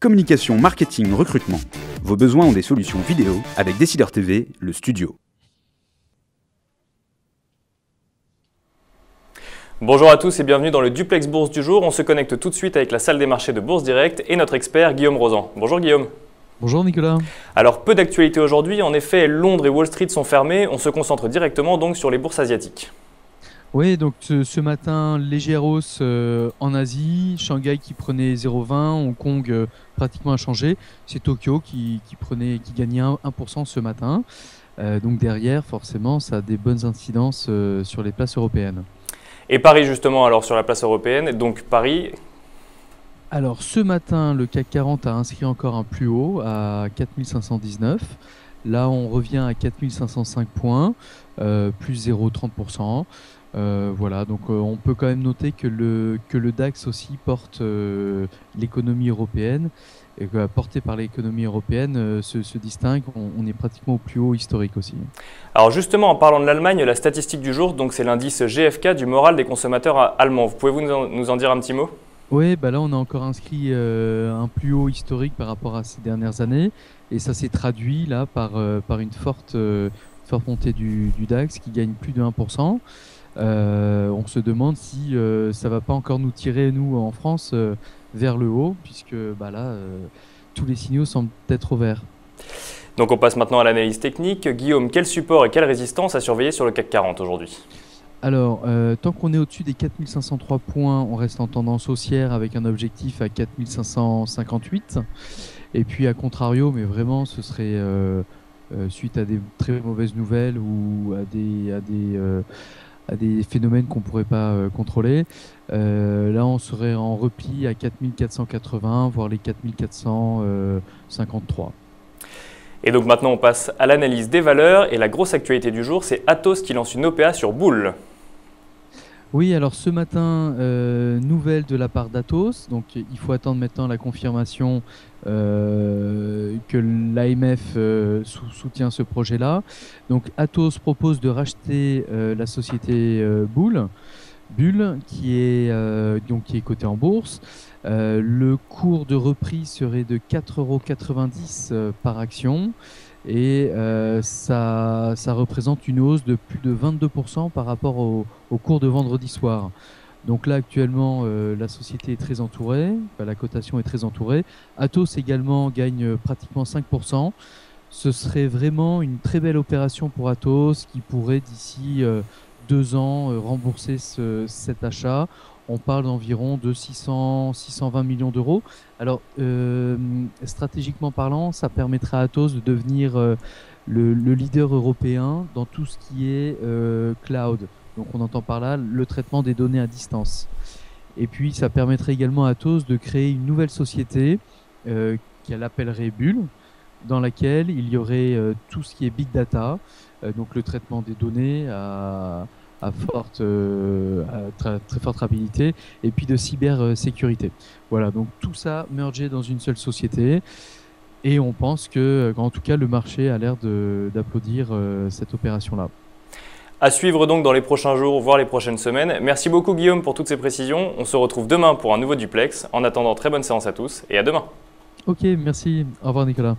Communication, marketing, recrutement. Vos besoins ont des solutions vidéo avec Décideur TV, le studio. Bonjour à tous et bienvenue dans le Duplex Bourse du jour. On se connecte tout de suite avec la salle des marchés de Bourse Direct et notre expert Guillaume Rozan. Bonjour Guillaume. Bonjour Nicolas. Alors peu d'actualité aujourd'hui, en effet Londres et Wall Street sont fermés, on se concentre directement donc sur les bourses asiatiques. Oui, donc ce matin, légère hausse en Asie, Shanghai qui prenait 0,20, Hong Kong pratiquement inchangé, c'est Tokyo qui gagnait 1% ce matin. Donc derrière, forcément, ça a des bonnes incidences sur les places européennes. Et Paris justement, alors sur la place européenne, donc Paris. Alors ce matin, le CAC 40 a inscrit encore un plus haut à 4519. Là, on revient à 4505 points, plus 0,30%. Voilà, donc on peut quand même noter que le DAX aussi porte l'économie européenne et que, porté par l'économie européenne se distingue. On est pratiquement au plus haut historique aussi. Alors justement, en parlant de l'Allemagne, la statistique du jour, donc c'est l'indice GfK du moral des consommateurs allemands. Vous pouvez nous en dire un petit mot ? Oui, bah là on a encore inscrit un plus haut historique par rapport à ces dernières années et ça s'est traduit là par une forte montée du DAX qui gagne plus de 1%. On se demande si ça va pas encore nous tirer, nous, en France, vers le haut, puisque là, tous les signaux semblent être au vert. Donc on passe maintenant à l'analyse technique. Guillaume, quel support et quelle résistance à surveiller sur le CAC 40 aujourd'hui ? Alors, tant qu'on est au-dessus des 4503 points, on reste en tendance haussière avec un objectif à 4558. Et puis, à contrario, mais vraiment, ce serait suite à des très mauvaises nouvelles ou à des phénomènes qu'on ne pourrait pas contrôler. Là, on serait en repli à 4480, voire les 4453. Et donc maintenant, on passe à l'analyse des valeurs. Et la grosse actualité du jour, c'est Atos qui lance une OPA sur Boule. Oui, alors ce matin, nouvelle de la part d'Atos. Donc il faut attendre maintenant la confirmation que l'AMF soutient ce projet-là. Donc Atos propose de racheter la société Bull qui est cotée en bourse. Le cours de reprise serait de 4,90 € par action. Et ça représente une hausse de plus de 22% par rapport au cours de vendredi soir. Donc là, actuellement, la société est très entourée, la cotation est très entourée. Atos également gagne pratiquement 5%. Ce serait vraiment une très belle opération pour Atos qui pourrait d'ici 2 ans rembourser cet achat. On parle d'environ de 620 millions d'euros. Alors, stratégiquement parlant, ça permettra à Atos de devenir le leader européen dans tout ce qui est cloud. Donc, on entend par là le traitement des données à distance. Et puis, ça permettrait également à Atos de créer une nouvelle société qu'elle appellerait Bull, dans laquelle il y aurait tout ce qui est big data, donc le traitement des données à très forte rapidité, et puis de cybersécurité. Voilà, donc tout ça mergé dans une seule société, et on pense qu'en tout cas le marché a l'air d'applaudir cette opération-là. À suivre donc dans les prochains jours, voire les prochaines semaines. Merci beaucoup Guillaume pour toutes ces précisions. On se retrouve demain pour un nouveau duplex. En attendant, très bonne séance à tous et à demain. Ok, merci. Au revoir Nicolas.